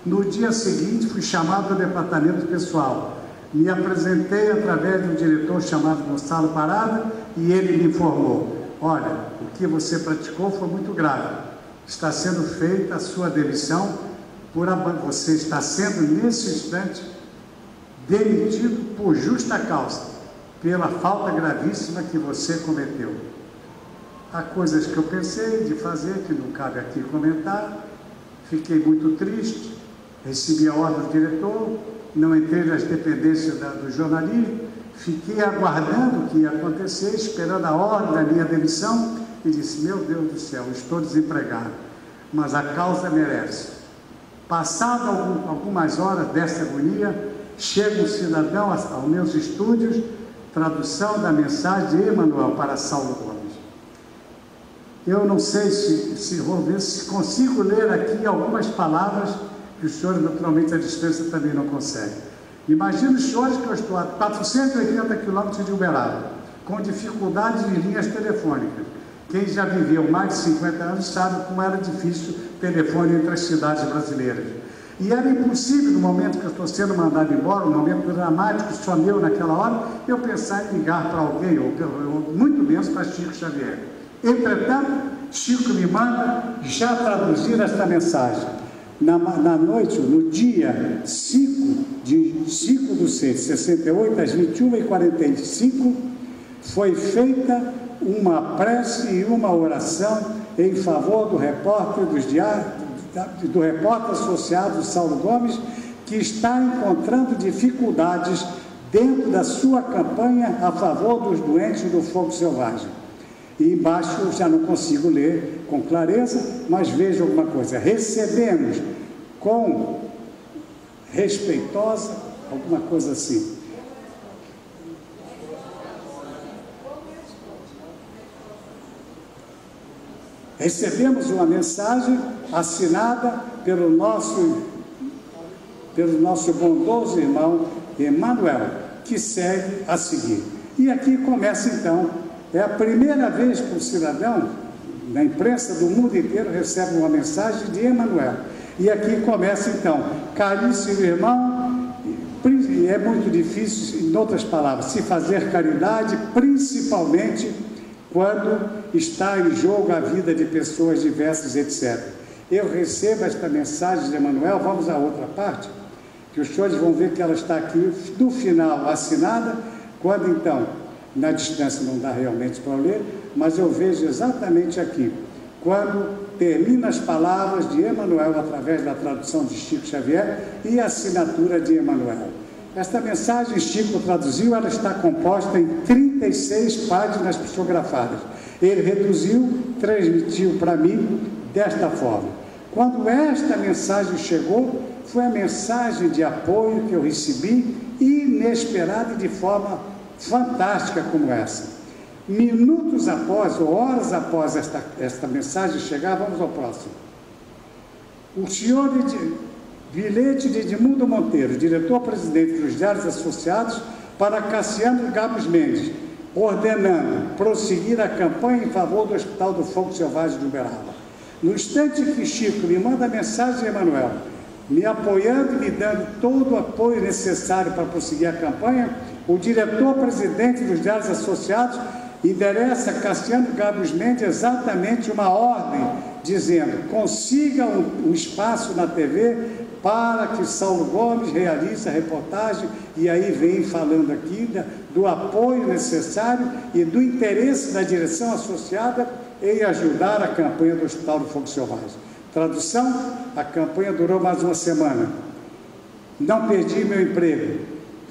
No dia seguinte, fui chamado ao departamento pessoal. Me apresentei através de um diretor chamado Gonçalo Parada e ele me informou: olha, o que você praticou foi muito grave. Está sendo feita a sua demissão, você está sendo, nesse instante, demitido por justa causa, pela falta gravíssima que você cometeu. Há coisas que eu pensei de fazer, que não cabe aqui comentar. Fiquei muito triste, recebi a ordem do diretor, não entrei nas dependências do jornalismo, fiquei aguardando o que ia acontecer, esperando a ordem da minha demissão, e disse: meu Deus do céu, estou desempregado, mas a causa merece. Passado algumas horas dessa agonia, chega um cidadão aos meus estúdios, tradução da mensagem de Emmanuel para Saulo Gomes. Eu não sei se consigo ler aqui algumas palavras que os senhores, naturalmente, à distância também não conseguem. Imagina os senhores que eu estou a 480 quilômetros de Uberaba, com dificuldades de linhas telefônicas. Quem já viveu mais de 50 anos sabe como era difícil telefone entre as cidades brasileiras. E era impossível, no momento que eu estou sendo mandado embora, um momento dramático, só meu naquela hora, eu pensar em ligar para alguém, ou muito menos para Chico Xavier. Entretanto, Chico me manda já traduzir esta mensagem. Na noite, no dia 5/6/68, às 21h45, foi feita uma prece e uma oração em favor do repórter do repórter associado Saulo Gomes, que está encontrando dificuldades dentro da sua campanha a favor dos doentes do fogo selvagem. E embaixo eu já não consigo ler com clareza, mas veja alguma coisa: recebemos com respeitosa, alguma coisa assim. Recebemos uma mensagem assinada pelo nosso bondoso irmão Emmanuel, que segue a seguir. E aqui começa então. É a primeira vez que um cidadão, na imprensa do mundo inteiro, recebe uma mensagem de Emmanuel. E aqui começa então: caríssimo irmão, é muito difícil, em outras palavras, se fazer caridade, principalmente quando está em jogo a vida de pessoas diversas, etc. Eu recebo esta mensagem de Emmanuel. Vamos à outra parte, que os senhores vão ver que ela está aqui, no final, assinada, quando então, na distância não dá realmente para ler, mas eu vejo exatamente aqui, quando termina as palavras de Emmanuel através da tradução de Chico Xavier e a assinatura de Emmanuel. Esta mensagem Chico traduziu, ela está composta em 36 páginas psicografadas. Ele reduziu, transmitiu para mim desta forma. Quando esta mensagem chegou, foi a mensagem de apoio que eu recebi, inesperada e de forma fantástica como essa. Minutos após, ou horas após esta mensagem chegar, vamos ao próximo. O senhor bilhete de Edmundo Monteiro, diretor-presidente dos Diários Associados, para Cassiano Gabos Mendes, ordenando prosseguir a campanha em favor do Hospital do Fogo Selvagem de Uberaba. No instante que Chico me manda a mensagem de Emmanuel, me apoiando e me dando todo o apoio necessário para prosseguir a campanha, o diretor-presidente dos Diários Associados endereça a Cassiano Gabos Mendes exatamente uma ordem, dizendo: consiga um espaço na TV para que Saulo Gomes realize a reportagem, e aí vem falando aqui do apoio necessário e do interesse da direção associada em ajudar a campanha do Hospital do Fogo Selvagem. Tradução: a campanha durou mais uma semana. Não perdi meu emprego,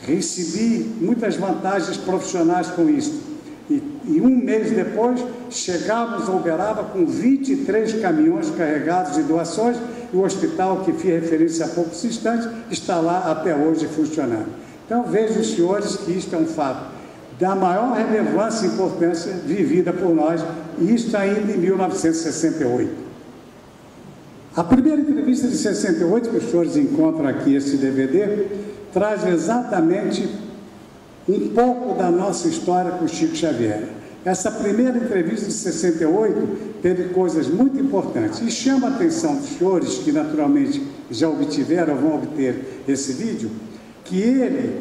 recebi muitas vantagens profissionais com isso. E um mês depois, chegamos a Uberaba com 23 caminhões carregados de doações, e o hospital, que fiz referência há poucos instantes, está lá até hoje funcionando. Então, vejam, senhores, que isto é um fato da maior relevância e importância vivida por nós, e isso ainda em 1968. A primeira entrevista de 68, que os senhores encontram aqui, esse DVD, traz exatamente um pouco da nossa história com Chico Xavier. Essa primeira entrevista de 68 teve coisas muito importantes, e chama a atenção dos senhores, que naturalmente já obtiveram ou vão obter esse vídeo, que ele,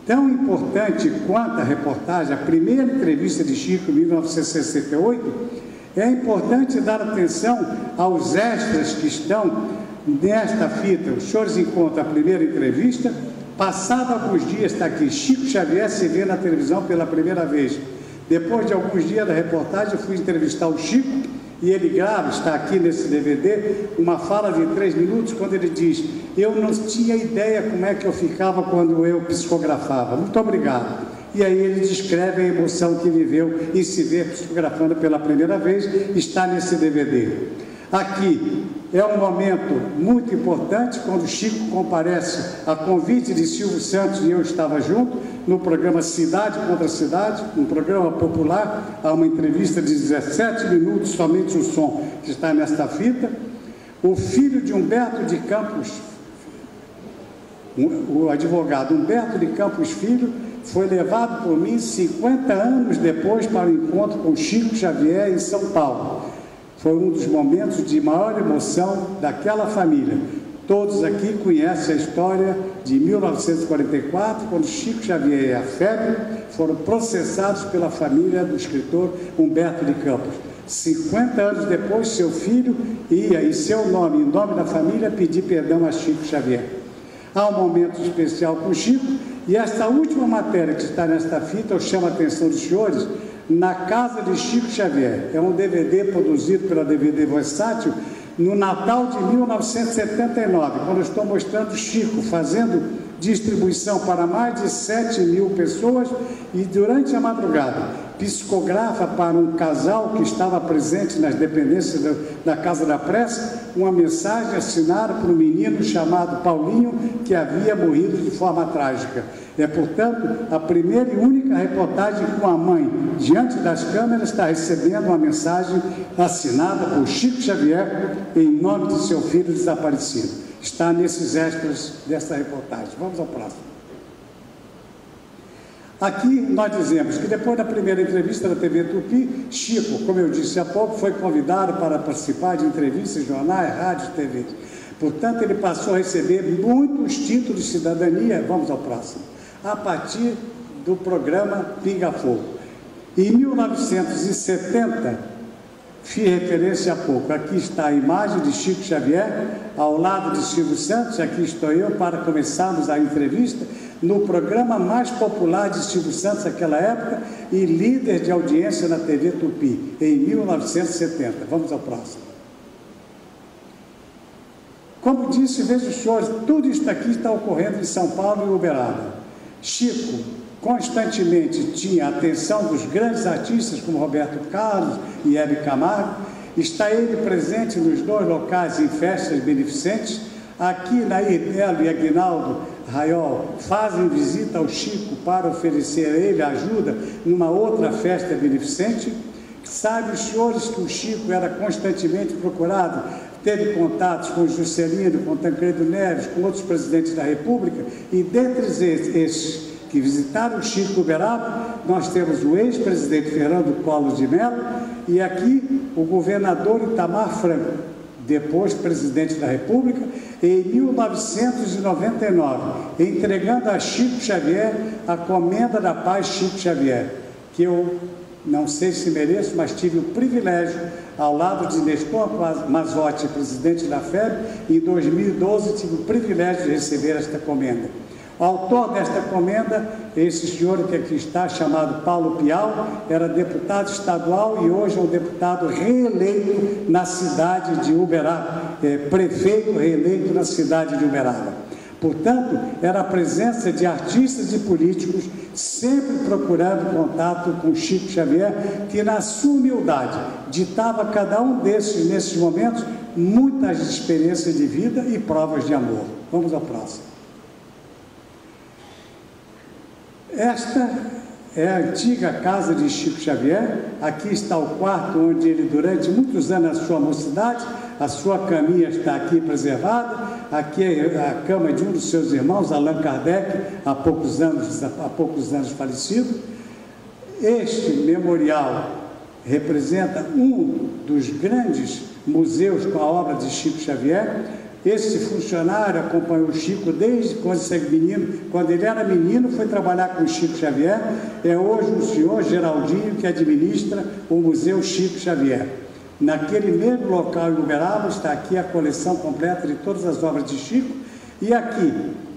tão importante quanto a reportagem, a primeira entrevista de Chico em 1968, é importante dar atenção aos extras que estão nesta fita. Os senhores encontram a primeira entrevista, passado alguns dias, está aqui, Chico Xavier se vê na televisão pela primeira vez. Depois de alguns dias da reportagem, eu fui entrevistar o Chico, e ele grava, está aqui nesse DVD, uma fala de 3 minutos, quando ele diz: eu não tinha ideia como é que eu ficava quando eu psicografava. Muito obrigado. E aí ele descreve a emoção que viveu em se ver psicografando pela primeira vez, está nesse DVD. Aqui é um momento muito importante, quando Chico comparece a convite de Silvio Santos, e eu estava junto, no programa Cidade contra Cidade, um programa popular, há uma entrevista de 17 minutos, somente o som que está nesta fita. O filho de Humberto de Campos, o advogado Humberto de Campos Filho, foi levado por mim 50 anos depois para o encontro com Chico Xavier em São Paulo. Foi um dos momentos de maior emoção daquela família. Todos aqui conhecem a história de 1944, quando Chico Xavier e a FEB foram processados pela família do escritor Humberto de Campos. 50 anos depois, seu filho ia, em seu nome, em nome da família, pedir perdão a Chico Xavier. Há um momento especial com Chico, e esta última matéria que está nesta fita, eu chamo a atenção dos senhores, Na Casa de Chico Xavier. É um DVD produzido pela DVD Versátil no Natal de 1979, quando eu estou mostrando Chico fazendo distribuição para mais de 7.000 pessoas, e durante a madrugada psicografa para um casal que estava presente nas dependências da Casa da Prece uma mensagem assinada por um menino chamado Paulinho, que havia morrido de forma trágica. É, portanto, a primeira e única reportagem com a mãe diante das câmeras está recebendo uma mensagem assinada por Chico Xavier em nome de seu filho desaparecido. Está nesses extras dessa reportagem. Vamos ao próximo. Aqui nós dizemos que depois da primeira entrevista da TV Tupi, Chico, como eu disse há pouco, foi convidado para participar de entrevistas, jornais, rádios, TV. Portanto, ele passou a receber muitos títulos de cidadania, vamos ao próximo, a partir do programa Pinga Fogo. Em 1970, fiz referência há pouco, aqui está a imagem de Chico Xavier, ao lado de Silvio Santos, aqui estou eu para começarmos a entrevista, no programa mais popular de Silvio Santos naquela época e líder de audiência na TV Tupi, em 1970. Vamos ao próximo. Como disse, veja os senhores, tudo isso aqui está ocorrendo em São Paulo e Uberaba. Chico constantemente tinha a atenção dos grandes artistas como Roberto Carlos e Hebe Camargo. Está ele presente nos 2 locais em festas beneficentes. Aqui na Irmelo e Aguinaldo Raiol fazem visita ao Chico para oferecer a ele ajuda numa outra festa beneficente. Sabe os senhores que o Chico era constantemente procurado, teve contatos com Juscelino, com Tancredo Neves, com outros presidentes da República, e dentre esses que visitaram o Chico Uberaba, nós temos o ex-presidente Fernando Collor de Mello e aqui o governador Itamar Franco, depois presidente da República, em 1999, entregando a Chico Xavier a Comenda da Paz Chico Xavier, que eu não sei se mereço, mas tive o privilégio, ao lado de Nestor Mazotti, presidente da FEB, em 2012 tive o privilégio de receber esta comenda. O autor desta comenda, esse senhor que aqui está, chamado Paulo Pial, era deputado estadual e hoje é um deputado reeleito na cidade de Uberaba, prefeito reeleito na cidade de Uberaba. Portanto, era a presença de artistas e políticos sempre procurando contato com Chico Xavier, que na sua humildade ditava a cada um desses, nesses momentos, muitas experiências de vida e provas de amor. Vamos ao próximo. Esta é a antiga casa de Chico Xavier. Aqui está o quarto onde ele, durante muitos anos, na sua mocidade, a sua caminha está aqui preservada. Aqui é a cama de um dos seus irmãos, Allan Kardec, há poucos anos falecido. Este memorial representa um dos grandes museus com a obra de Chico Xavier. Esse funcionário acompanhou o Chico desde quando ele era menino, foi trabalhar com o Chico Xavier. É hoje o senhor Geraldinho que administra o Museu Chico Xavier. Naquele mesmo local em Uberaba está aqui a coleção completa de todas as obras de Chico. E aqui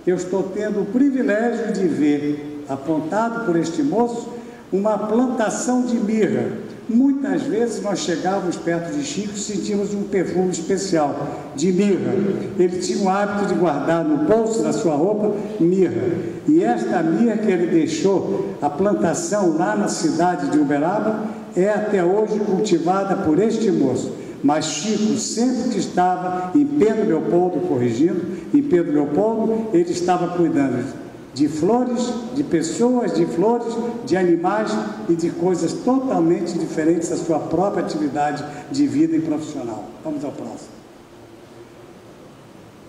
eu estou tendo o privilégio de ver, apontado por este moço, uma plantação de mirra. Muitas vezes nós chegávamos perto de Chico e sentíamos um perfume especial de mirra. Ele tinha o hábito de guardar no bolso da sua roupa mirra. E esta mirra que ele deixou, a plantação lá na cidade de Uberaba, é até hoje cultivada por este moço. Mas Chico sempre que estava em Pedro Leopoldo, corrigindo, em Pedro Leopoldo, ele estava cuidando de flores, de pessoas, de flores, de animais e de coisas totalmente diferentes da sua própria atividade de vida e profissional. Vamos ao próximo.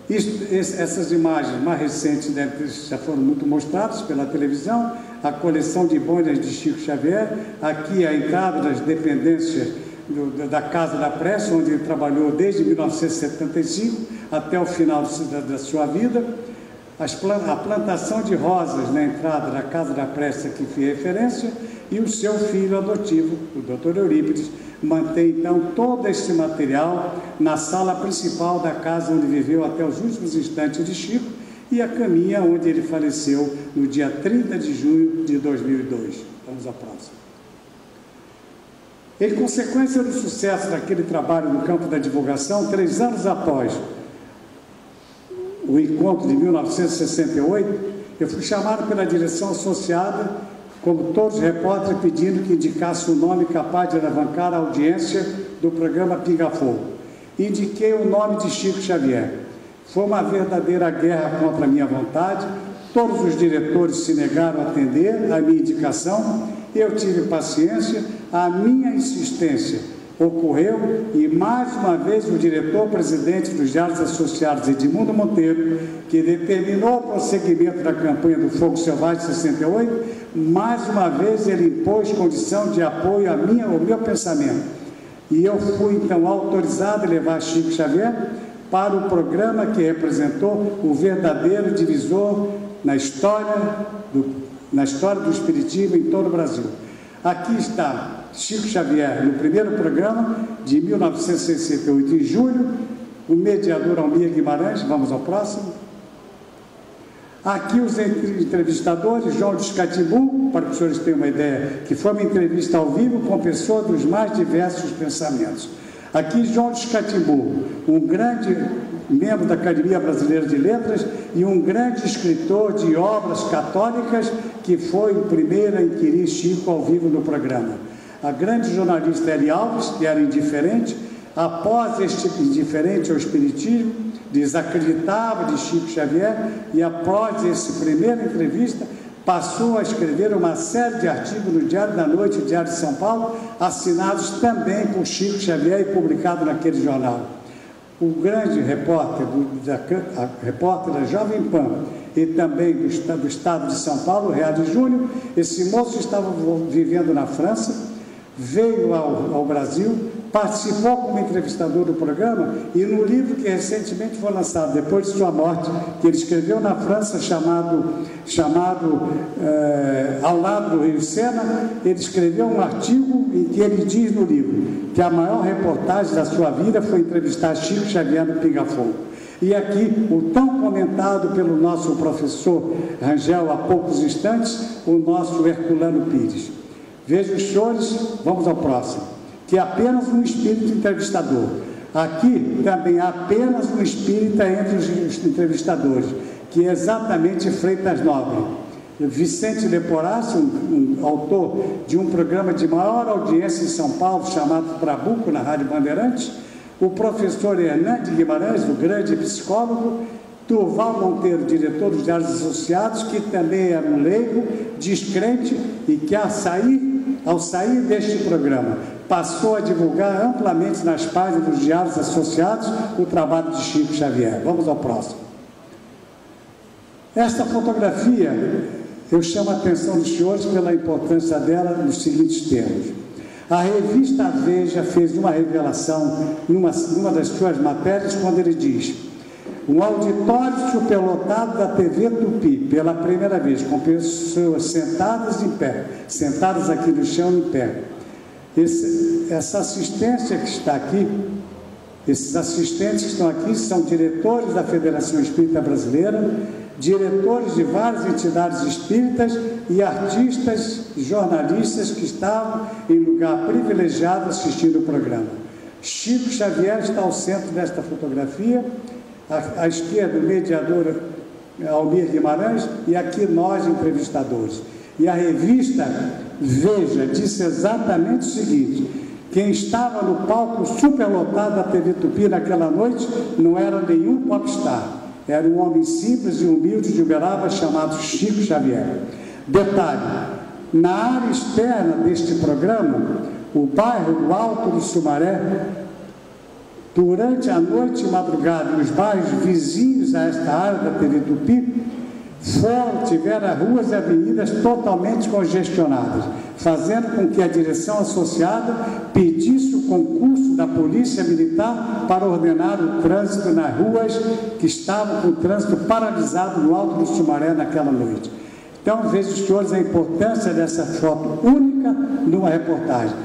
Essas imagens mais recentes já foram muito mostradas pela televisão, a coleção de boinas de Chico Xavier, aqui a entrada das dependências da Casa da Prece, onde ele trabalhou desde 1975 até o final da sua vida. A plantação de rosas na entrada da Casa da Prece, que foi referência, e o seu filho adotivo, o Dr. Eurípides, mantém então todo esse material na sala principal da casa onde viveu até os últimos instantes de Chico, e a caminha onde ele faleceu no dia 30 de junho de 2002. Vamos ao próximo. Em consequência do sucesso daquele trabalho no campo da divulgação, 3 anos após o encontro de 1968, eu fui chamado pela direção associada, como todos os repórteres, pedindo que indicasse um nome capaz de alavancar a audiência do programa Pinga Fogo. Indiquei o nome de Chico Xavier. Foi uma verdadeira guerra contra a minha vontade. Todos os diretores se negaram a atender a minha indicação. Eu tive paciência. A minha insistência ocorreu e, mais uma vez, o diretor-presidente dos Diários Associados, Edmundo Monteiro, que determinou o prosseguimento da campanha do Fogo Selvagem de 68, mais uma vez ele impôs condição de apoio ao meu pensamento. E eu fui, então, autorizado a levar Chico Xavier para o programa que representou o verdadeiro divisor na história do Espiritismo em todo o Brasil. Aqui está Chico Xavier no primeiro programa de 1968, em julho, o mediador Almir Guimarães. Vamos ao próximo. Aqui os entrevistadores, João de Escatimbu, para que os senhores tenham uma ideia, que foi uma entrevista ao vivo com pessoas dos mais diversos pensamentos. Aqui João de Escatimbu, um grande membro da Academia Brasileira de Letras e um grande escritor de obras católicas, que foi o primeiro a inquirir Chico ao vivo no programa. A grande jornalista Eli Alves, que era indiferente, após este indiferente ao espiritismo, desacreditava de Chico Xavier, e após essa primeira entrevista, passou a escrever uma série de artigos no Diário da Noite e Diário de São Paulo, assinados também por Chico Xavier e publicados naquele jornal. O grande repórter, repórter da Jovem Pan e também do Estado de São Paulo, Reale Júnior, esse moço estava vivendo na França, veio ao Brasil, participou como entrevistador do programa, e no livro que recentemente foi lançado, depois de sua morte, que ele escreveu na França, chamado Ao Lado do Rio Sena, ele escreveu um artigo em que ele diz no livro que a maior reportagem da sua vida foi entrevistar Chico Xavier no Pinga Fogo. E aqui, o tão comentado pelo nosso professor Rangel há poucos instantes, o nosso Herculano Pires. Vejam os senhores, vamos ao próximo, que é apenas um espírito entrevistador. Aqui também há apenas um espírita entre os entrevistadores, que é exatamente Freitas Nobre. Vicente Leporassi, um autor de um programa de maior audiência em São Paulo, chamado Trabuco, na Rádio Bandeirantes, o professor Hernande Guimarães, o grande psicólogo, Durval Monteiro, diretor dos Diários Associados, que também era um leigo, descrente, e que ao sair deste programa, passou a divulgar amplamente nas páginas dos Diários Associados o trabalho de Chico Xavier. Vamos ao próximo. Esta fotografia, eu chamo a atenção dos senhores pela importância dela nos seguintes termos. A revista Veja fez uma revelação numa das suas matérias, quando ele diz: um auditório superlotado da TV Tupi, pela primeira vez, com pessoas sentadas em pé, sentadas aqui no chão em pé. Essa assistência que está aqui, esses assistentes que estão aqui são diretores da Federação Espírita Brasileira, diretores de várias entidades espíritas e artistas e jornalistas que estavam em lugar privilegiado assistindo o programa. Chico Xavier está ao centro desta fotografia, à esquerda o mediador Almir Guimarães e aqui nós entrevistadores. E a revista Veja disse exatamente o seguinte: quem estava no palco superlotado da TV Tupi naquela noite não era nenhum popstar, era um homem simples e humilde de Uberaba chamado Chico Xavier. Detalhe, na área externa deste programa, o bairro do Alto do Sumaré, durante a noite e madrugada, os bairros vizinhos a esta área da TV Tupi tiveram ruas e avenidas totalmente congestionadas, fazendo com que a direção associada pedisse o concurso da Polícia Militar para ordenar o trânsito nas ruas que estavam com o trânsito paralisado no Alto do Sumaré naquela noite. Então, vejam, senhores, a importância dessa foto única numa reportagem.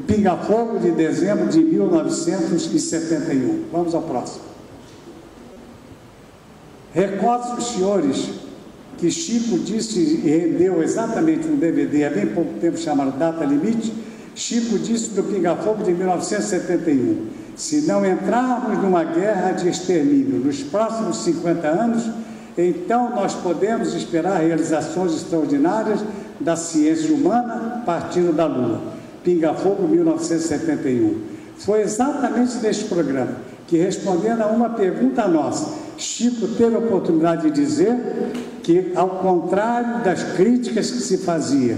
Pinga Fogo de dezembro de 1971. Vamos ao próximo. Recordo os senhores que Chico disse e rendeu exatamente um DVD há bem pouco tempo chamado Data Limite. Chico disse do Pinga Fogo de 1971: se não entrarmos numa guerra de extermínio nos próximos 50 anos, então nós podemos esperar realizações extraordinárias da ciência humana partindo da Lua. Pinga Fogo, 1971. Foi exatamente neste programa que, respondendo a uma pergunta nossa, Chico teve a oportunidade de dizer que, ao contrário das críticas que se fazia,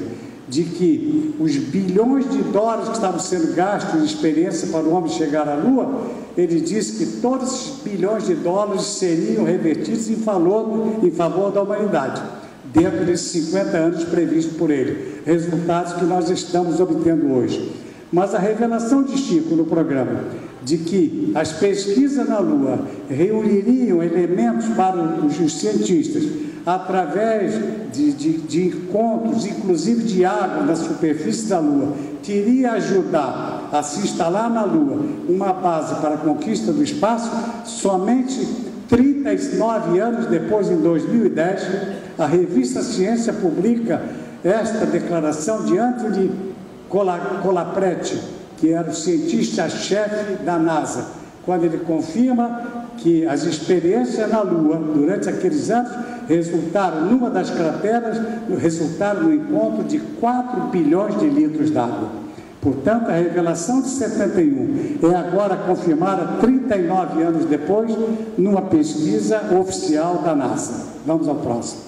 de que os bilhões de dólares que estavam sendo gastos em experiência para o homem chegar à Lua, ele disse que todos esses bilhões de dólares seriam revertidos em favor da humanidade, dentro desses 50 anos previstos por ele, resultados que nós estamos obtendo hoje. Mas a revelação de Chico no programa, de que as pesquisas na Lua reuniriam elementos para os cientistas, através de encontros, inclusive de água na superfície da Lua, que iria ajudar a se instalar na Lua uma base para a conquista do espaço, somente 39 anos depois, em 2010, a revista Ciência publica esta declaração de Anthony Colaprete, que era o cientista-chefe da NASA, quando ele confirma que as experiências na Lua, durante aqueles anos, resultaram numa das crateras, resultaram no encontro de 4 bilhões de litros d'água. Portanto, a revelação de 71 é agora confirmada 39 anos depois, numa pesquisa oficial da NASA. Vamos ao próximo.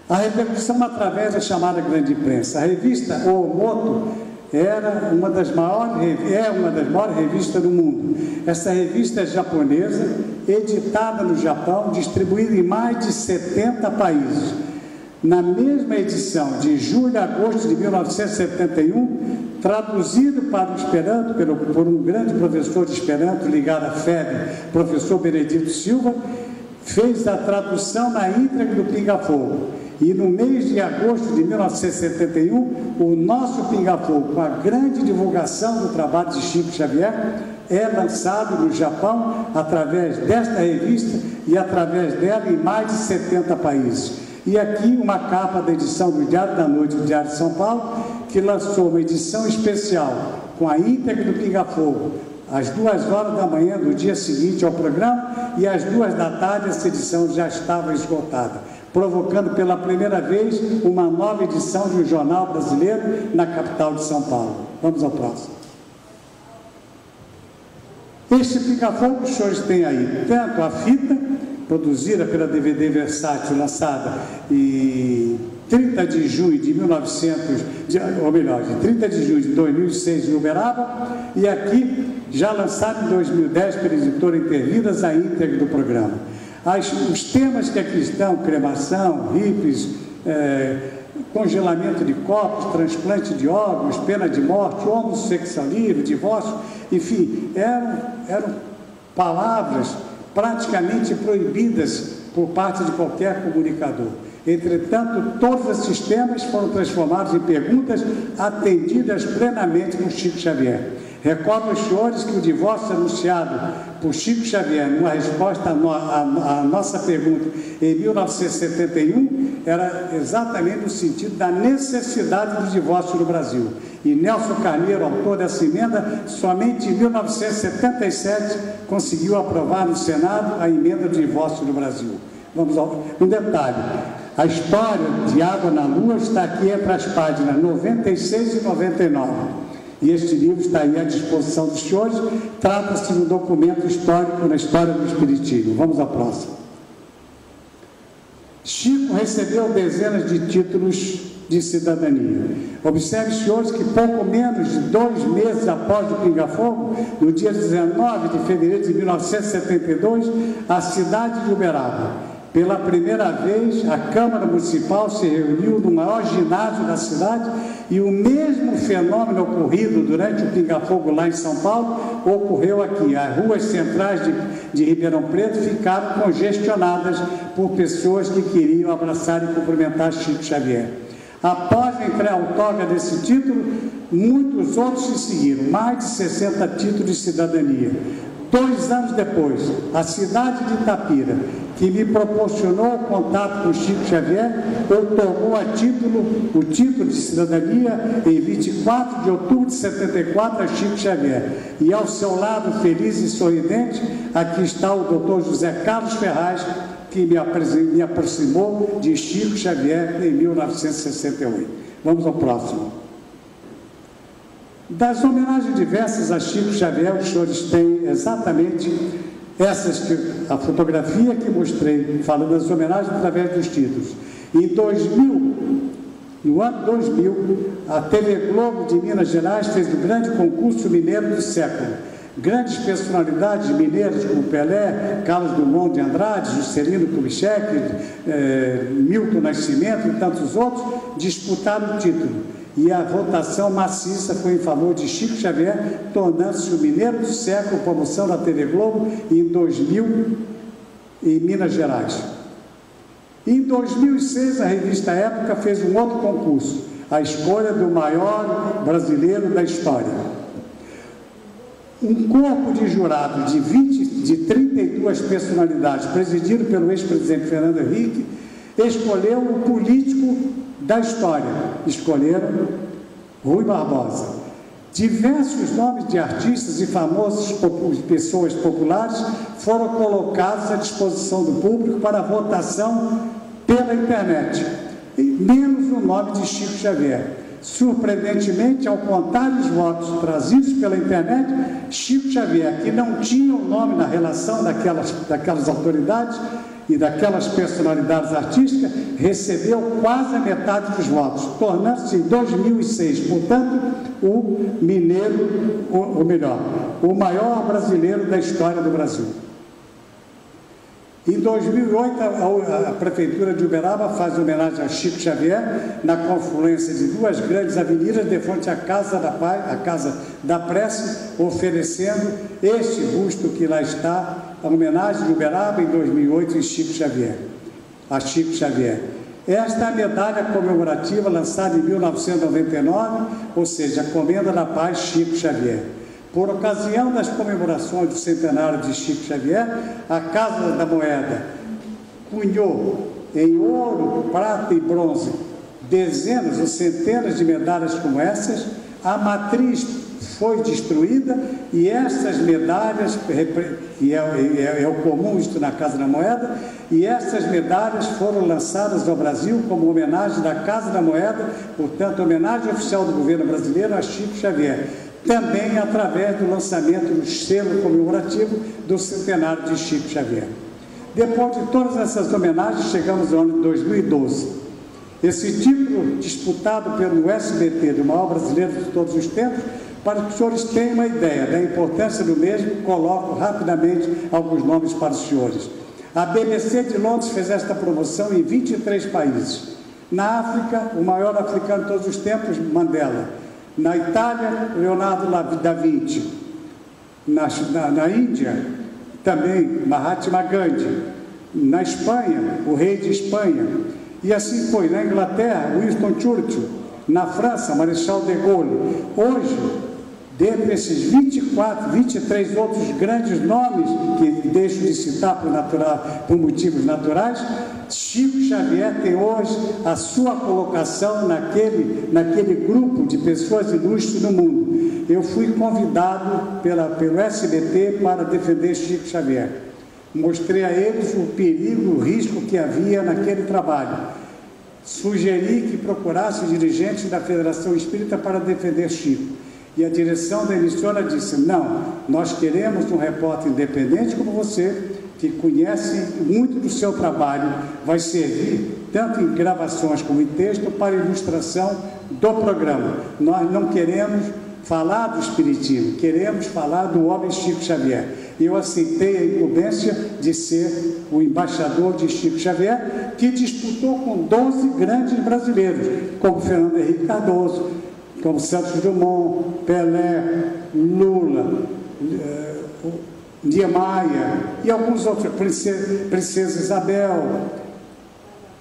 A repercussão através da chamada grande imprensa. A revista Oomoto é uma das maiores revistas do mundo. Essa revista é japonesa, editada no Japão, distribuída em mais de 70 países. Na mesma edição de julho e agosto de 1971, traduzido para o Esperanto por um grande professor de Esperanto ligado à FEB, professor Benedito Silva, fez a tradução na íntegra do Pinga Fogo. E no mês de agosto de 1971, o nosso Pinga Fogo, com a grande divulgação do trabalho de Chico Xavier, é lançado no Japão através desta revista e através dela em mais de 70 países. E aqui uma capa da edição do Diário da Noite, do Diário de São Paulo, que lançou uma edição especial com a íntegra do Pinga Fogo, às 2 horas da manhã do dia seguinte ao programa, e às 2 da tarde essa edição já estava esgotada, provocando pela primeira vez uma nova edição de um jornal brasileiro na capital de São Paulo. Vamos ao próximo. Este Pinga Fogo que os senhores têm aí, tanto a fita, produzida pela DVD Versátil, lançada em 30 de junho de 30 de junho de 2006 em Uberaba, e aqui, já lançado em 2010 pela editora Intervidas, a íntegra do programa. Os temas que aqui estão, cremação, hippies, congelamento de corpos, transplante de órgãos, pena de morte, homossexualismo, divórcio, enfim, eram palavras praticamente proibidas por parte de qualquer comunicador. Entretanto, todos esses temas foram transformados em perguntas atendidas plenamente por Chico Xavier. Recordo aos senhores que o divórcio anunciado por Chico Xavier, numa resposta à nossa pergunta em 1971, era exatamente no sentido da necessidade do divórcio no Brasil. E Nelson Carneiro, autor dessa emenda, somente em 1977 conseguiu aprovar no Senado a emenda do divórcio no Brasil. Vamos ao detalhe. A história de Água na Lua está aqui entre as páginas 96 e 99. E este livro está aí à disposição dos senhores. Trata-se de um documento histórico na história do Espiritismo. Vamos à próxima. Chico recebeu dezenas de títulos de cidadania. Observe, senhores, que pouco menos de 2 meses após o Pinga-Fogo, no dia 19 de fevereiro de 1972, a cidade de Uberaba, pela primeira vez, a Câmara Municipal se reuniu no maior ginásio da cidade e o mesmo fenômeno ocorrido durante o Pinga-Fogo lá em São Paulo ocorreu aqui. As ruas centrais de Ribeirão Preto ficaram congestionadas por pessoas que queriam abraçar e cumprimentar Chico Xavier. Após a outorga desse título, muitos outros se seguiram, mais de 60 títulos de cidadania. 2 anos depois, a cidade de Itapira, que me proporcionou o contato com Chico Xavier, outorgou o título de cidadania em 24 de outubro de 74 a Chico Xavier. E ao seu lado, feliz e sorridente, aqui está o doutor José Carlos Ferraz, que me aproximou de Chico Xavier em 1968. Vamos ao próximo. Das homenagens diversas a Chico Xavier, os senhores têm exatamente a fotografia que mostrei, falando das homenagens através dos títulos. No ano 2000, a TV Globo de Minas Gerais fez o grande concurso mineiro do século. Grandes personalidades mineiras como Pelé, Carlos Drummond de Andrade, Juscelino Kubitschek, Milton Nascimento e tantos outros disputaram o título. E a votação maciça foi em favor de Chico Xavier, tornando-se o mineiro do século, promoção da TV Globo, em 2000, em Minas Gerais. Em 2006, a revista Época fez um outro concurso, a escolha do maior brasileiro da história. Um corpo de jurados de 32 personalidades, presidido pelo ex-presidente Fernando Henrique, escolheu o político da história. Escolheram Rui Barbosa. Diversos nomes de artistas e famosos pessoas populares foram colocados à disposição do público para votação pela internet, menos o nome de Chico Xavier. Surpreendentemente, ao contar os votos trazidos pela internet, Chico Xavier, que não tinha o nome na relação daquelas autoridades e daquelas personalidades artísticas, recebeu quase a metade dos votos, tornando-se em 2006, portanto, o maior brasileiro da história do Brasil. Em 2008, a Prefeitura de Uberaba faz homenagem a Chico Xavier na confluência de 2 grandes avenidas de frente à Casa da Paz, a Casa da Prece, oferecendo este busto que lá está, a homenagem de Uberaba em 2008 a Chico Xavier. Esta é a medalha comemorativa lançada em 1999, ou seja, a Comenda da Paz Chico Xavier. Por ocasião das comemorações do centenário de Chico Xavier, a Casa da Moeda cunhou em ouro, prata e bronze dezenas ou centenas de medalhas como essas. A matriz foi destruída e essas medalhas, e é o comum isto na Casa da Moeda, e essas medalhas foram lançadas ao Brasil como homenagem da Casa da Moeda, portanto, homenagem oficial do governo brasileiro a Chico Xavier, também através do lançamento do selo comemorativo do centenário de Chico Xavier. Depois de todas essas homenagens, chegamos ao ano de 2012. Esse título, disputado pelo SBT, do maior brasileiro de todos os tempos, para que os senhores tenham uma ideia da importância do mesmo, coloco rapidamente alguns nomes para os senhores. A BBC de Londres fez esta promoção em 23 países. Na África, o maior africano de todos os tempos, Mandela. Na Itália, Leonardo da Vinci. Na Índia, também Mahatma Gandhi. Na Espanha, o rei de Espanha. E assim foi. Na Inglaterra, Winston Churchill. Na França, Marechal de Gaulle. Hoje, dentre esses 24, 23 outros grandes nomes, que deixo de citar por motivos naturais, Chico Xavier tem hoje a sua colocação naquele grupo de pessoas ilustres no mundo. Eu fui convidado pelo SBT para defender Chico Xavier. Mostrei a eles o perigo, o risco que havia naquele trabalho. Sugeri que procurasse os dirigentes da Federação Espírita para defender Chico. E a direção da emissora disse: não, nós queremos um repórter independente como você, que conhece muito do seu trabalho, vai servir tanto em gravações como em texto para ilustração do programa. Nós não queremos falar do Espiritismo, queremos falar do homem Chico Xavier. E eu aceitei a incumbência de ser o embaixador de Chico Xavier, que disputou com 12 grandes brasileiros, como Fernando Henrique Cardoso, como Santos Dumont, Pelé, Lula, Niemeyer e alguns outros, Princesa Isabel,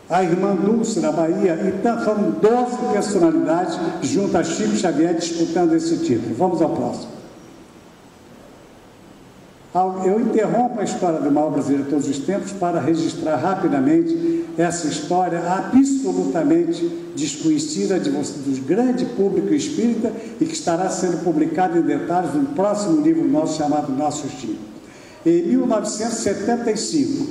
a irmã Dulce na Bahia. Então foram 12 personalidades junto a Chico Xavier disputando esse título. Vamos ao próximo. Eu interrompo a história do mal brasileiro de todos os tempos para registrar rapidamente essa história absolutamente desconhecida dos grande público espírita e que estará sendo publicada em detalhes no próximo livro nosso chamado Nosso Chico. Em 1975,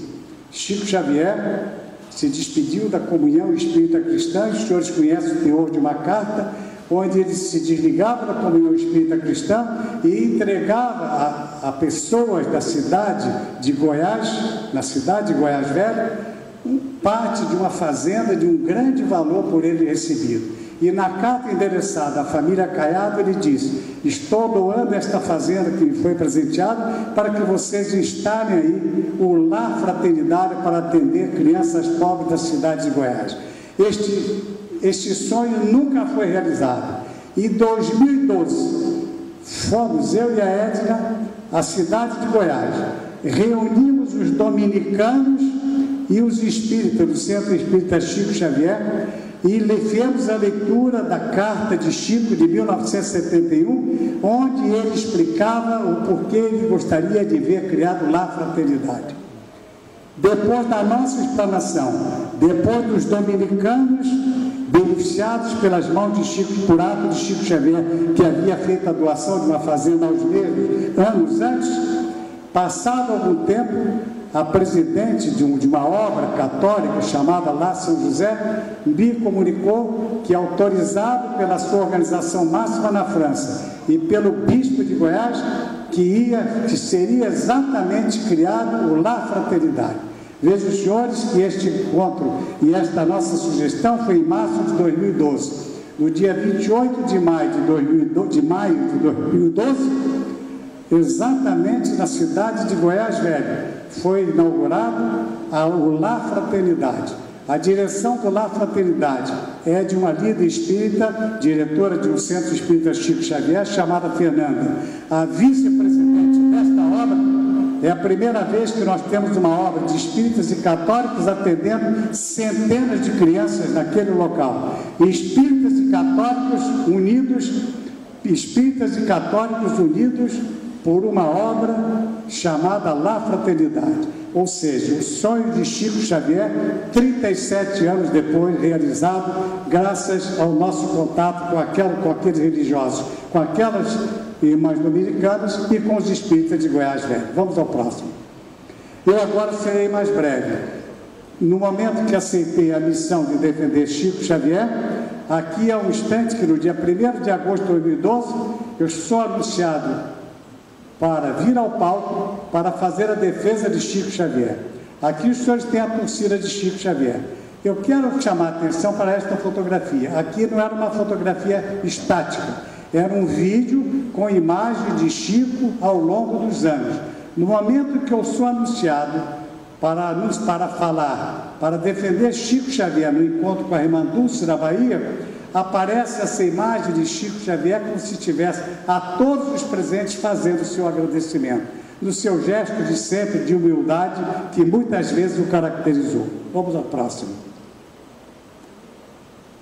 Chico Xavier se despediu da comunhão espírita cristã. Os senhores conhecem o teor de uma carta onde ele se desligava da comunhão espírita cristã e entregava a pessoas da cidade de Goiás, na cidade de Goiás Velho, parte de uma fazenda de um grande valor por ele recebido. E na carta endereçada à família Caiado, ele diz: estou doando esta fazenda que me foi presenteada para que vocês instalem aí o Lar Fraternidade para atender crianças pobres da cidade de Goiás. Este sonho nunca foi realizado. Em 2012, fomos, eu e a Edna, à cidade de Goiás. Reunimos os dominicanos e os espíritas do Centro Espírita Chico Xavier e fizemos a leitura da carta de Chico de 1971, onde ele explicava o porquê ele gostaria de ver criado lá a fraternidade. Depois da nossa explanação, depois dos dominicanos beneficiados pelas mãos de Chico, por ato de Chico Xavier, que havia feito a doação de uma fazenda aos negros anos antes, passado algum tempo, a presidente de uma obra católica chamada Lá São José me comunicou que, autorizado pela sua organização máxima na França e pelo bispo de Goiás, que seria exatamente criado o Lar Fraternidade. Vejam, senhores, que este encontro e esta nossa sugestão foi em março de 2012. No dia 28 de maio de 2012, exatamente na cidade de Goiás Velho, foi inaugurado o Lar Fraternidade. A direção do Lar Fraternidade é de uma líder espírita, diretora de um centro espírita Chico Xavier, chamada Fernanda. A vice-presidente desta obra, é a primeira vez que nós temos uma obra de espíritas e católicos atendendo centenas de crianças naquele local. Espíritas e católicos unidos por uma obra chamada La Fraternidade. Ou seja, o sonho de Chico Xavier, 37 anos depois, realizado graças ao nosso contato com aqueles religiosos, com aquelas irmãs dominicanas e com os espíritas de Goiás Velho. Vamos ao próximo. Eu agora serei mais breve. No momento que aceitei a missão de defender Chico Xavier, aqui é um instante que no dia 1º de agosto de 2012, eu sou anunciado para vir ao palco para fazer a defesa de Chico Xavier. Aqui os senhores têm a torcida de Chico Xavier. Eu quero chamar a atenção para esta fotografia. Aqui não era uma fotografia estática, era um vídeo com imagem de Chico ao longo dos anos. No momento que eu sou anunciado para falar, para defender Chico Xavier no encontro com a irmã Dulce da Bahia, aparece essa imagem de Chico Xavier como se tivesse a todos os presentes fazendo o seu agradecimento. no seu gesto de sempre de humildade que muitas vezes o caracterizou. Vamos ao próximo.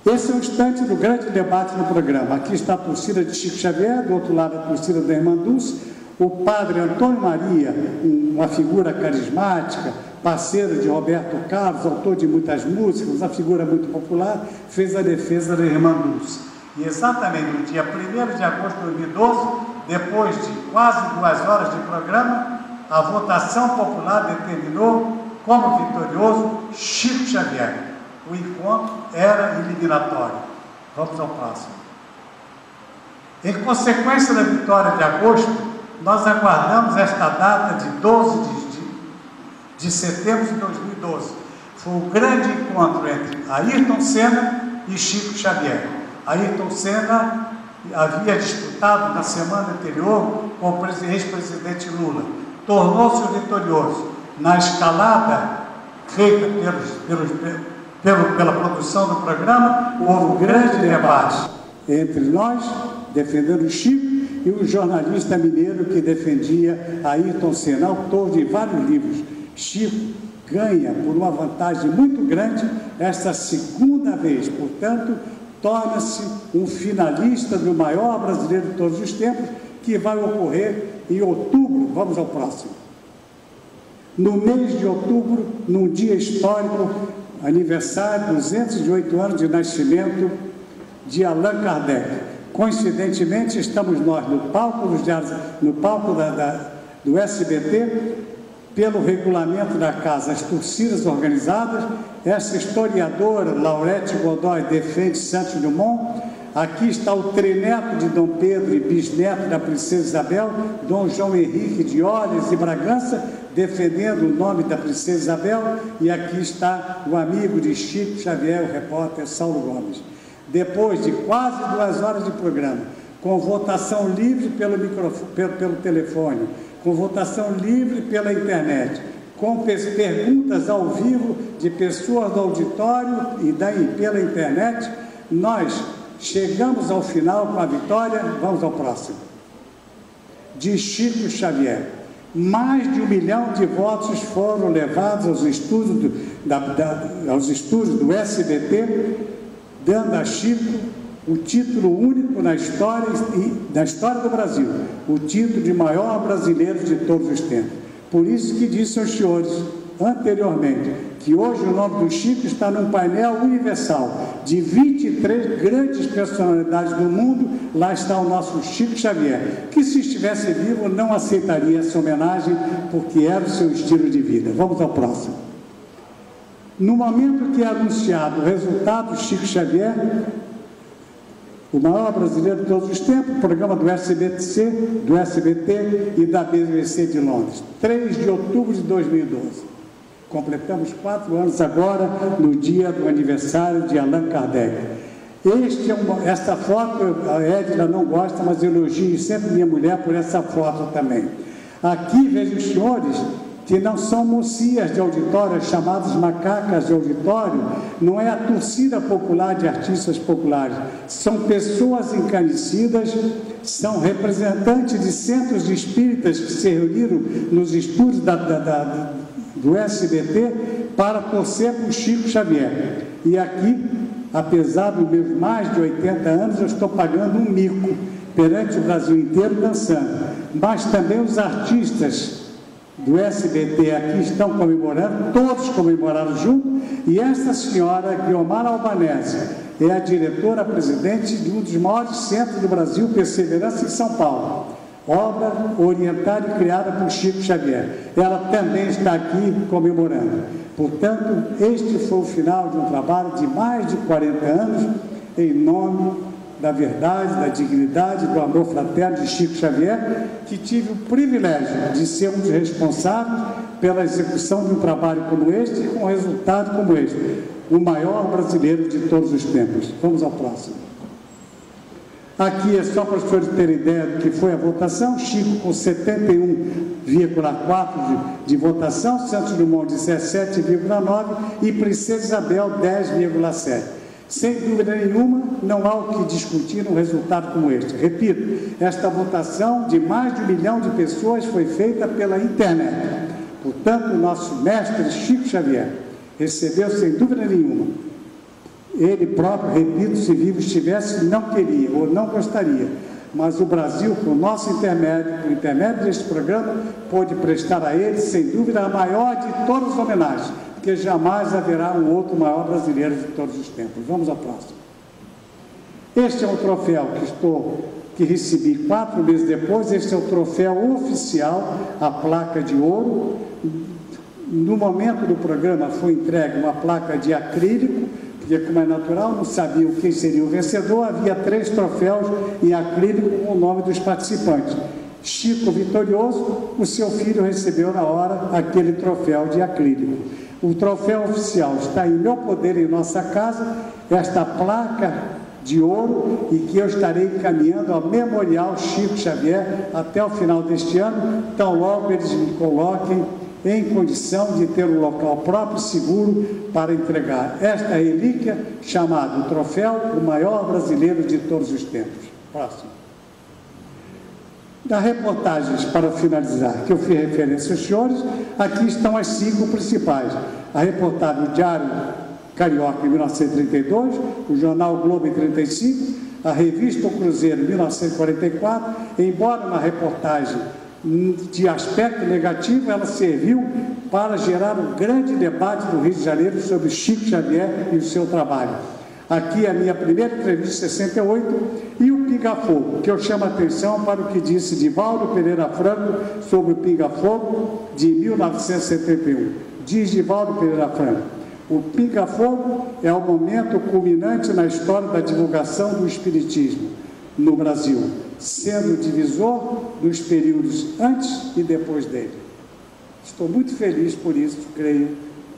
Esse é o instante do grande debate no programa. Aqui está a torcida de Chico Xavier, do outro lado a torcida da Irmã Dulce, o padre Antônio Maria, uma figura carismática, parceiro de Roberto Carlos, autor de muitas músicas, uma figura muito popular, fez a defesa da Irmã Dulce. E exatamente no dia 1º de agosto de 2012, depois de quase 2 horas de programa, a votação popular determinou como vitorioso Chico Xavier. O encontro era eliminatório. Vamos ao próximo. Em consequência da vitória de agosto, nós aguardamos esta data de 12 de setembro de 2012. Foi o grande encontro entre Ayrton Senna e Chico Xavier. Ayrton Senna havia disputado na semana anterior com o ex-presidente Lula. Tornou-se vitorioso. Na escalada feita pela produção do programa, houve um grande debate entre nós, defendendo o Chico, e o jornalista mineiro que defendia Ayrton Senna, autor de vários livros. Chico ganha por uma vantagem muito grande esta segunda vez, portanto, torna-se um finalista do maior brasileiro de todos os tempos, que vai ocorrer em outubro. Vamos ao próximo. No mês de outubro, num dia histórico, aniversário, 208 anos de nascimento de Allan Kardec. Coincidentemente, estamos nós no palco do SBT, pelo regulamento da casa, as torcidas organizadas. Essa historiadora, Laurete Godoy, defende Santos Dumont. Aqui está o trineto de Dom Pedro e bisneto da princesa Isabel, Dom João Henrique de Orleans e Bragança, defendendo o nome da princesa Isabel. E aqui está o amigo de Chico Xavier, o repórter Saulo Gomes. Depois de quase 2 horas de programa, com votação livre pelo telefone, com votação livre pela internet, com perguntas ao vivo de pessoas do auditório e pela internet, nós chegamos ao final com a vitória. Vamos ao próximo. De Chico Xavier. Mais de 1 milhão de votos foram levados aos estúdios do SBT, dando a Chico o título único na história do Brasil, o título de maior brasileiro de todos os tempos. Por isso que disse aos senhores anteriormente que hoje o nome do Chico está num painel universal de 23 grandes personalidades do mundo. Lá está o nosso Chico Xavier, que se estivesse vivo não aceitaria essa homenagem, porque era o seu estilo de vida. Vamos ao próximo. No momento que é anunciado o resultado do Chico Xavier, o maior brasileiro de todos os tempos, programa do SBT e da BBC de Londres, 3 de outubro de 2012. Completamos 4 anos agora, no dia do aniversário de Allan Kardec. Esta foto, a Edna não gosta, mas eu elogio sempre minha mulher por essa foto também. Aqui vejo os senhores que não são mocinhas de auditório, chamadas macacas de auditório, não é a torcida popular de artistas populares, são pessoas encanecidas, são representantes de centros espíritas que se reuniram nos estúdios do SBT para torcer por Chico Xavier. E aqui, apesar dos meus mais de 80 anos, eu estou pagando um mico perante o Brasil inteiro dançando, mas também os artistas do SBT aqui estão comemorando, todos comemoraram junto, e esta senhora, Guiomar Albanese, é a diretora-presidente de um dos maiores centros do Brasil, Perseverança, em São Paulo, obra orientada e criada por Chico Xavier. Ela também está aqui comemorando. Portanto, este foi o final de um trabalho de mais de 40 anos, em nome da verdade, da dignidade, do amor fraterno de Chico Xavier, que tive o privilégio de ser um dos responsáveis pela execução de um trabalho como este e com um resultado como este, o maior brasileiro de todos os tempos. Vamos ao próximo. Aqui é só para os senhores terem ideia do que foi a votação. Chico com 71,4% de votação, Santos Dumont 17,9% e Princesa Isabel 10,7%. Sem dúvida nenhuma, não há o que discutir num resultado como este. Repito, esta votação de mais de 1 milhão de pessoas foi feita pela internet. Portanto, o nosso mestre Chico Xavier recebeu, sem dúvida nenhuma, ele próprio, repito, se vivo estivesse, não queria ou não gostaria, mas o Brasil, por nosso intermédio, por intermédio deste programa, pôde prestar a ele, sem dúvida, a maior de todas as homenagens, porque jamais haverá um outro maior brasileiro de todos os tempos. Vamos ao próximo. Este é um troféu que recebi 4 meses depois. Este é o troféu oficial, a placa de ouro. No momento do programa foi entregue uma placa de acrílico, porque, como é natural, não sabiam quem seria o vencedor. Havia 3 troféus em acrílico com o nome dos participantes. Chico vitorioso, o seu filho recebeu na hora aquele troféu de acrílico. O troféu oficial está em meu poder, em nossa casa, esta placa de ouro, e que eu estarei encaminhando ao Memorial Chico Xavier até o final deste ano, tão logo eles me coloquem em condição de ter um local próprio, seguro, para entregar esta relíquia, chamada o troféu, o maior brasileiro de todos os tempos. Próximo. Das reportagens, para finalizar, que eu fiz referência aos senhores, aqui estão as 5 principais. A reportagem do Diário Carioca, em 1932, o Jornal Globo, em 1935, a Revista O Cruzeiro, em 1944, embora uma reportagem de aspecto negativo, ela serviu para gerar um grande debate do Rio de Janeiro sobre Chico Xavier e o seu trabalho. Aqui a minha primeira entrevista, em 68, e o Pinga-Fogo, que eu chamo a atenção para o que disse Divaldo Pereira Franco sobre o Pinga-Fogo de 1971. Diz Divaldo Pereira Franco: o Pinga-Fogo é o momento culminante na história da divulgação do Espiritismo no Brasil, sendo divisor dos períodos antes e depois dele. Estou muito feliz por isso, creio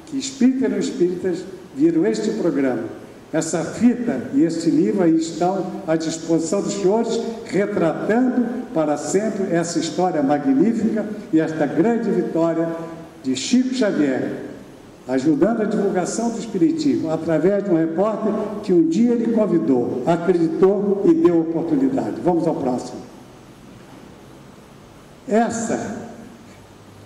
que espíritas e não espíritas viram este programa. Essa fita e este livro aí estão à disposição dos senhores, retratando para sempre essa história magnífica e esta grande vitória de Chico Xavier, ajudando a divulgação do Espiritismo, através de um repórter que um dia ele convidou, acreditou e deu oportunidade. Vamos ao próximo. Essa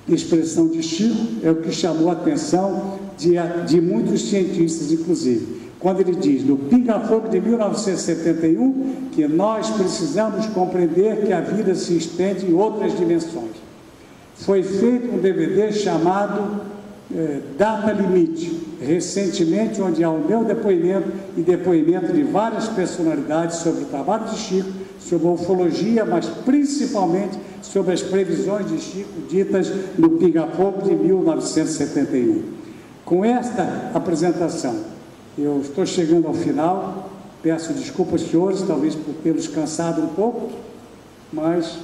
expressão de Chico é o que chamou a atenção de muitos cientistas, inclusive, quando ele diz, no Pinga-Fogo de 1971, que nós precisamos compreender que a vida se estende em outras dimensões. Foi feito um DVD chamado Data Limite, recentemente, onde há o meu depoimento e depoimento de várias personalidades sobre o trabalho de Chico, sobre a ufologia, mas principalmente sobre as previsões de Chico ditas no Pinga-Fogo de 1971. Com esta apresentação, eu estou chegando ao final, peço desculpas, senhores, talvez por tê-los cansado um pouco, mas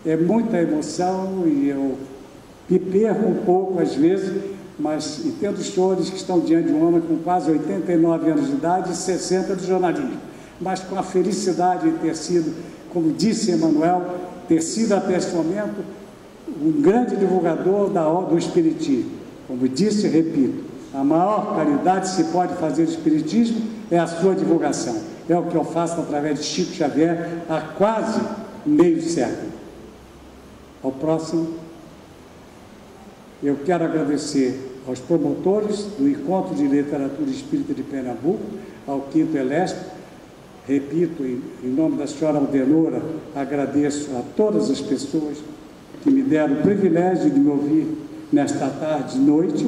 é muita emoção e eu me perco um pouco às vezes, mas entendo os senhores que estão diante de um homem com quase 89 anos de idade e 60 de jornalismo, mas com a felicidade de ter sido, como disse Emmanuel, ter sido até esse momento um grande divulgador do Espiritismo. Como disse e repito, a maior caridade se pode fazer do Espiritismo é a sua divulgação. É o que eu faço através de Chico Xavier há quase meio século. Ao próximo, eu quero agradecer aos promotores do Encontro de Literatura Espírita de Pernambuco, ao Quinto Elesp. Repito, em nome da senhora Aldenora, agradeço a todas as pessoas que me deram o privilégio de me ouvir nesta tarde e noite.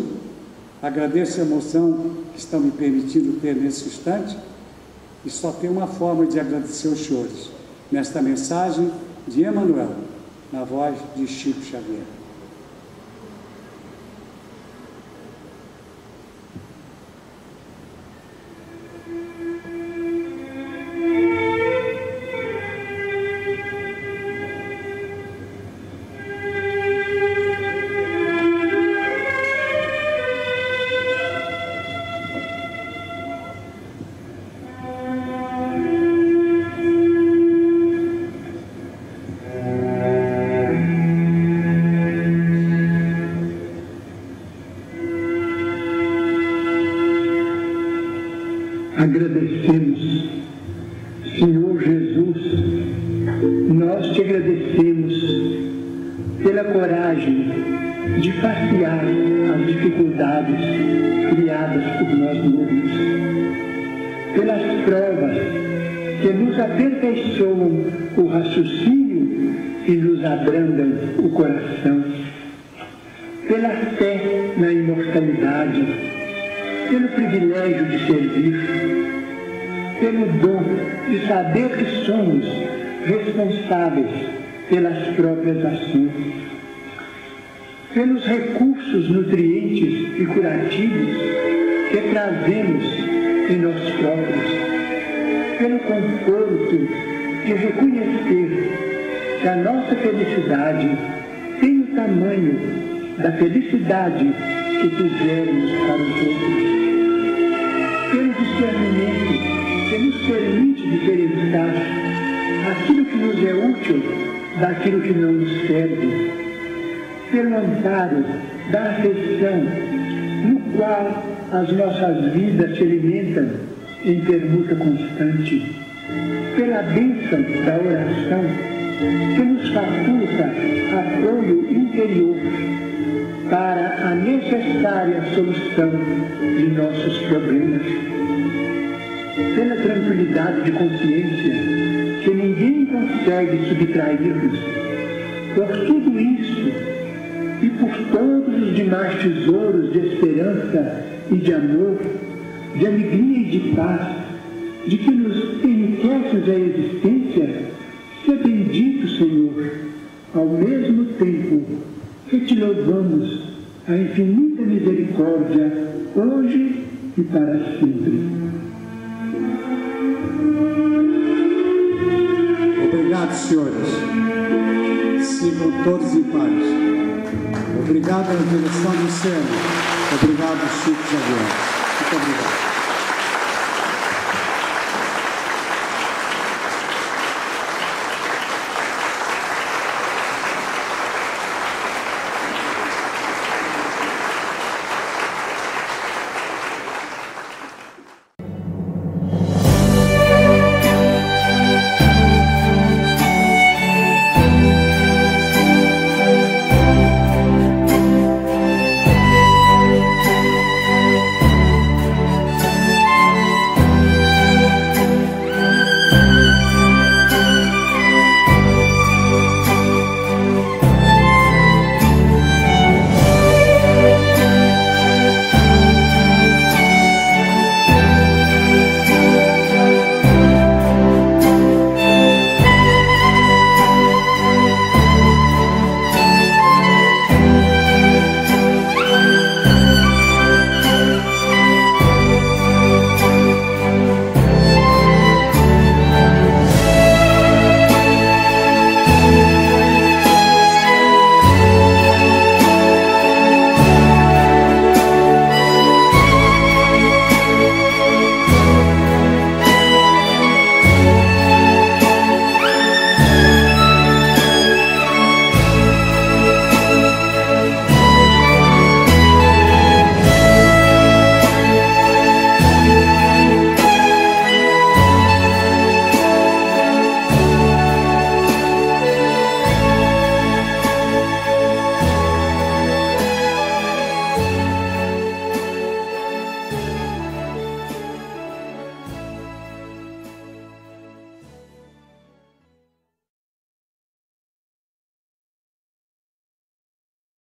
Agradeço a emoção que estão me permitindo ter nesse instante, e só tem uma forma de agradecer aos senhores, nesta mensagem de Emmanuel, na voz de Chico Xavier. agradecemos. Senhor Jesus, nós te agradecemos pela coragem de passear as dificuldades criadas por nós mesmos, pelas provas que nos aperfeiçoam o raciocínio e nos abrandam o coração, pela fé na imortalidade, pelo privilégio de servir, pelo dom de saber que somos responsáveis pelas próprias ações, pelos recursos nutrientes e curativos que trazemos em nós próprios, pelo conforto de reconhecer que a nossa felicidade tem o tamanho da felicidade que fizermos para os outros, pelo discernimento que nos permite diferenciar aquilo que nos é útil daquilo que não nos serve, pelo amparo da afeição, no qual as nossas vidas se alimentam em permuta constante, pela bênção da oração, que nos faculta apoio interior para a necessária solução de nossos problemas, pela tranquilidade de consciência que ninguém consegue subtrair-nos. Por tudo isso e por todos os demais tesouros de esperança e de amor, de alegria e de paz, de que nos enriqueces a existência, seja bendito, Senhor, ao mesmo tempo que te louvamos a infinita misericórdia, hoje e para sempre. Obrigado, senhores. Sigam todos em paz. Obrigado à direção do Centro. Obrigado, Chico Xavier. Muito obrigado.